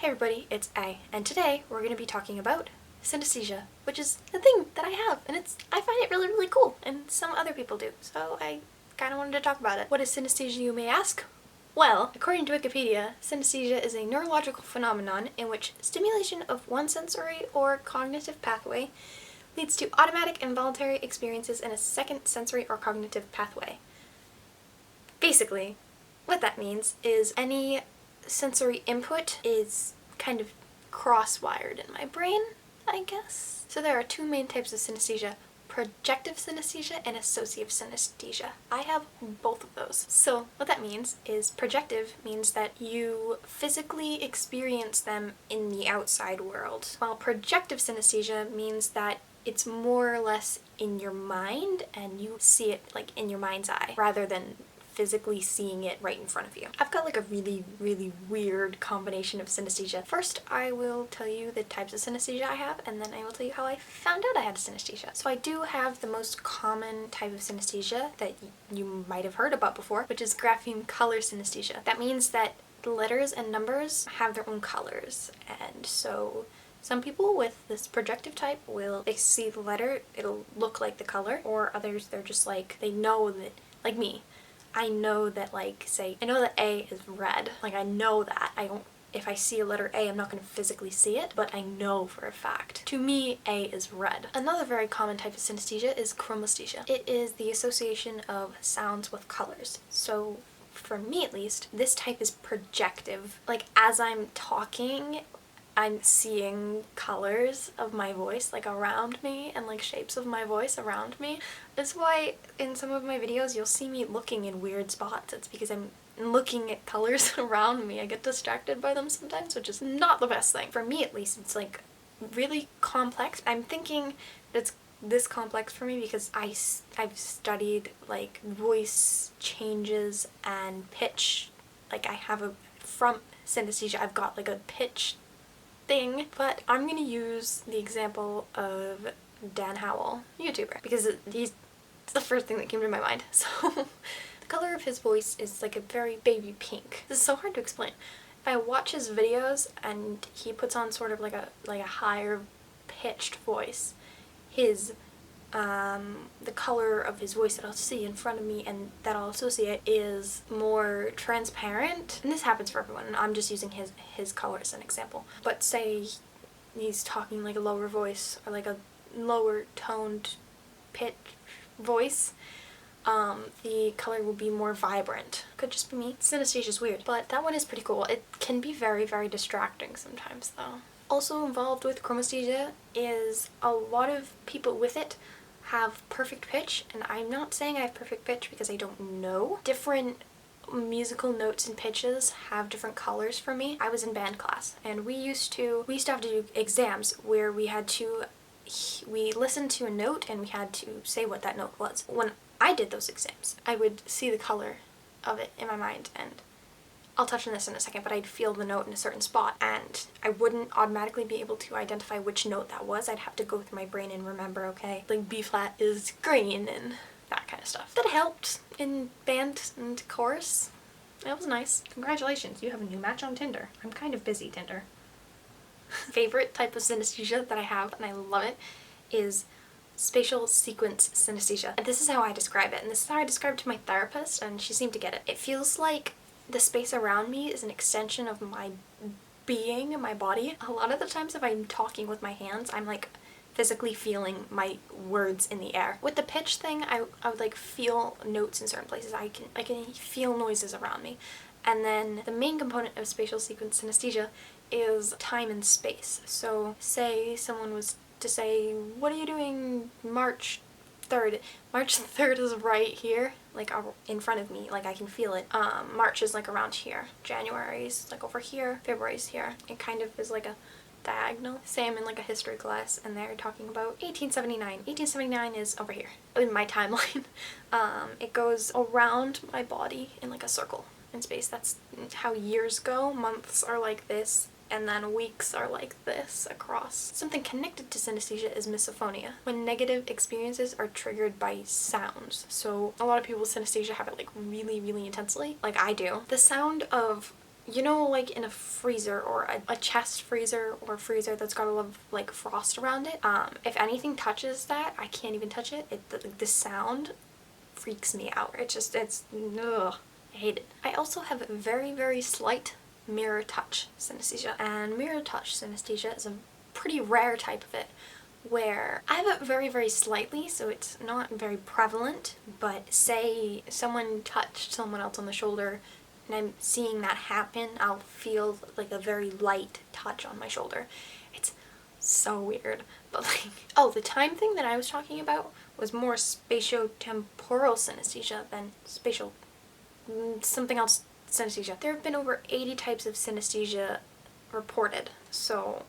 Hey everybody, it's A, and today we're going to be talking about synesthesia, which is a thing that I have, and I find it really, really cool, and some other people do, so I kind of wanted to talk about it. What is synesthesia, you may ask? Well, according to Wikipedia, synesthesia is a neurological phenomenon in which stimulation of one sensory or cognitive pathway leads to automatic involuntary experiences in a second sensory or cognitive pathway. Basically, what that means is any sensory input is kind of cross-wired in my brain, I guess. So there are two main types of synesthesia: projective synesthesia and associative synesthesia. I have both of those. So what that means is projective means that you physically experience them in the outside world, while projective synesthesia means that it's more or less in your mind and you see it like in your mind's eye rather than physically seeing it right in front of you. I've got like a really, really weird combination of synesthesia. First, I will tell you the types of synesthesia I have, and then I will tell you how I found out I had synesthesia. So I do have the most common type of synesthesia that you might have heard about before, which is grapheme color synesthesia. That means that the letters and numbers have their own colors, and so some people with this projective type will, they see the letter, it'll look like the color, or others they're just like, they know that, like me, I know that, like, say, I know that A is red. Like, I know that. If I see a letter A, I'm not going to physically see it, but I know for a fact. To me, A is red. Another very common type of synesthesia is chromesthesia. It is the association of sounds with colors. So, for me at least, this type is projective. Like, as I'm talking, I'm seeing colors of my voice like around me and like shapes of my voice around me. That's why in some of my videos you'll see me looking in weird spots. It's because I'm looking at colors around me. I get distracted by them sometimes, which is not the best thing. For me at least, it's like really complex. I'm thinking it's this complex for me because I've studied like voice changes and pitch. Like I have from synesthesia I've got like a pitch thing, but I'm gonna use the example of Dan Howell, YouTuber, because it's the first thing that came to my mind. So the color of his voice is like a very baby pink. This is so hard to explain. If I watch his videos and he puts on sort of like a higher pitched voice, his the color of his voice that I'll see in front of me and that I'll associate is more transparent. And this happens for everyone, and I'm just using his color as an example. But say he's talking like a lower voice or like a lower toned pitch voice, the color will be more vibrant. Could just be me. Synesthesia is weird, but that one is pretty cool. It can be very, very distracting sometimes though. Also involved with chromesthesia is a lot of people with it have perfect pitch, and I'm not saying I have perfect pitch because I don't know. Different musical notes and pitches have different colors for me. I was in band class and we used to have to do exams where we listened to a note and we had to say what that note was. When I did those exams, I would see the color of it in my mind, and I'll touch on this in a second, but I'd feel the note in a certain spot and I wouldn't automatically be able to identify which note that was. I'd have to go through my brain and remember, okay, like B flat is green and that kind of stuff. That helped in band and chorus. That was nice. Congratulations, you have a new match on Tinder. I'm kind of busy, Tinder. Favorite type of synesthesia that I have, and I love it, is spatial sequence synesthesia. And this is how I describe it, and this is how I describe it to my therapist, and she seemed to get it. It feels like the space around me is an extension of my being and my body. A lot of the times if I'm talking with my hands, I'm like physically feeling my words in the air. With the pitch thing, I would like feel notes in certain places. I can feel noises around me. And then the main component of spatial sequence synesthesia is time and space. So say someone was to say, what are you doing March 3rd? March 3rd is right here, like in front of me, like I can feel it. March is like around here, January's like over here, February's here. It kind of is like a diagonal. Say I'm in like a history class and they're talking about 1879. 1879 is over here in my timeline. It goes around my body in like a circle in space. That's how years go. Months are like this, and then weeks are like this across. Something connected to synesthesia is misophonia, when negative experiences are triggered by sounds. So a lot of people with synesthesia have it like really, really intensely, like I do. The sound of you know, like in a freezer or a chest freezer or a freezer that's got a lot of like frost around it, if anything touches that, I can't even touch it. The sound freaks me out. It's ugh, I hate it. I also have very, very slight mirror touch synesthesia, and mirror touch synesthesia is a pretty rare type of it, where I have it very, very slightly, so it's not very prevalent, but say someone touched someone else on the shoulder and I'm seeing that happen, I'll feel like a very light touch on my shoulder. It's so weird. But like, oh, the time thing that I was talking about was more spatiotemporal synesthesia than spatial something else synesthesia. There have been over 80 types of synesthesia reported, so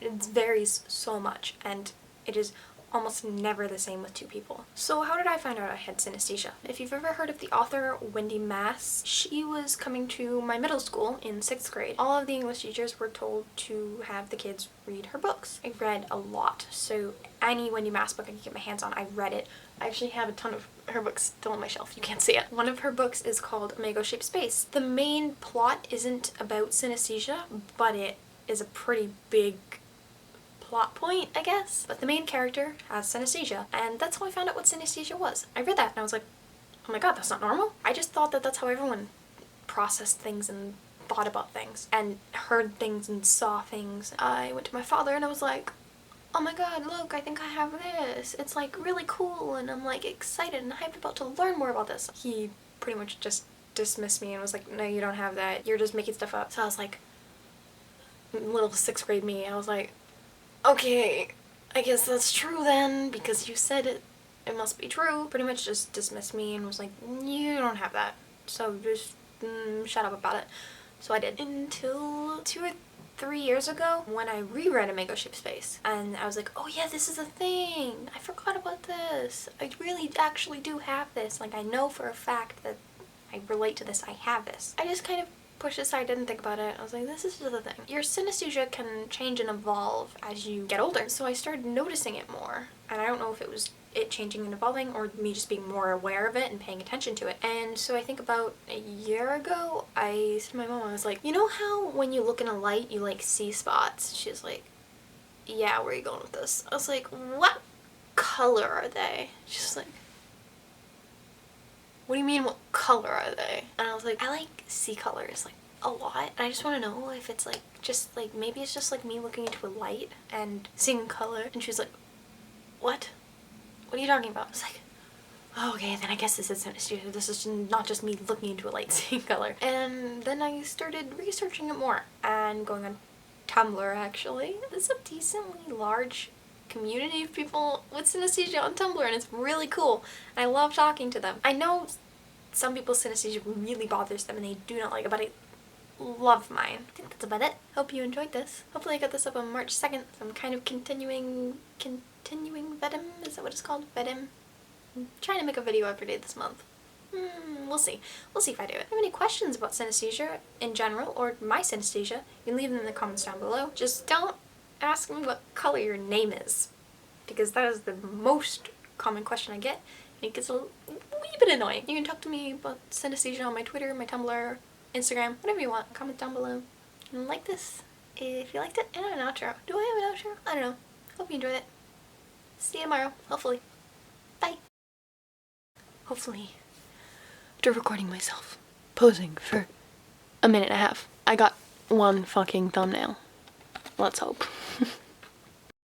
it varies so much, and it is almost never the same with two people. So how did I find out I had synesthesia? If you've ever heard of the author Wendy Mass, she was coming to my middle school in 6th grade. All of the English teachers were told to have the kids read her books. I read a lot, so any Wendy Mass book I could get my hands on, I read it. I actually have a ton of her books still on my shelf. You can't see it. One of her books is called Mango-Shaped Space. The main plot isn't about synesthesia, but it is a pretty big plot point, I guess. But the main character has synesthesia, and that's how I found out what synesthesia was. I read that and I was like, oh my god, that's not normal. I just thought that that's how everyone processed things and thought about things and heard things and saw things. I went to my father and I was like, oh my god, look, I think I have this. It's like really cool, and I'm like excited and hyped about to learn more about this. He pretty much just dismissed me and was like, no, you don't have that. You're just making stuff up. So I was like, little 6th grade me, I was like, okay, I guess that's true then, because you said it, it must be true. Pretty much just dismissed me and was like, you don't have that, so just shut up about it. So I did. Until 2 or 3 years ago, when I reread A Mango-Shaped Space, and I was like, oh yeah, this is a thing, I forgot about this. I really actually do have this. Like, I know for a fact that I relate to this, I have this. I just kind of pushed aside, didn't think about it. I was like, this is just the thing. Your synesthesia can change and evolve as you get older. So I started noticing it more. And I don't know if it was it changing and evolving or me just being more aware of it and paying attention to it. And so I think about a year ago, I said to my mom, I was like, you know how when you look in a light, you like see spots? She was like, yeah, where are you going with this? I was like, what color are they? She's like, what do you mean, what color are they? And I was like, I like see colors like a lot, and I just want to know if it's like just like maybe it's just like me looking into a light and seeing color. And she was like, what are you talking about? I was like, oh, okay, then I guess this is synesthesia. This is not just me looking into a light seeing color. And then I started researching it more and going on Tumblr. Actually, there's a decently large community of people with synesthesia on Tumblr, and it's really cool. I love talking to them. I know some people's synesthesia really bothers them and they do not like it, but I love mine. I think that's about it. Hope you enjoyed this. Hopefully I got this up on March 2nd. I'm kind of continuing vedim? Is that what it's called? Vedim? I'm trying to make a video every day this month. We'll see. We'll see if I do it. If you have any questions about synesthesia in general, or my synesthesia, you can leave them in the comments down below. Just don't ask me what color your name is, because that is the most common question I get, and it gets a wee bit annoying. You can talk to me about synesthesia on my Twitter, my Tumblr, Instagram, whatever you want. Comment down below. And like this if you liked it. And an outro. Do I have an outro? I don't know. Hope you enjoyed it. See you tomorrow, hopefully. Bye. Hopefully, after recording myself posing for a minute and a half, I got one fucking thumbnail. Let's hope.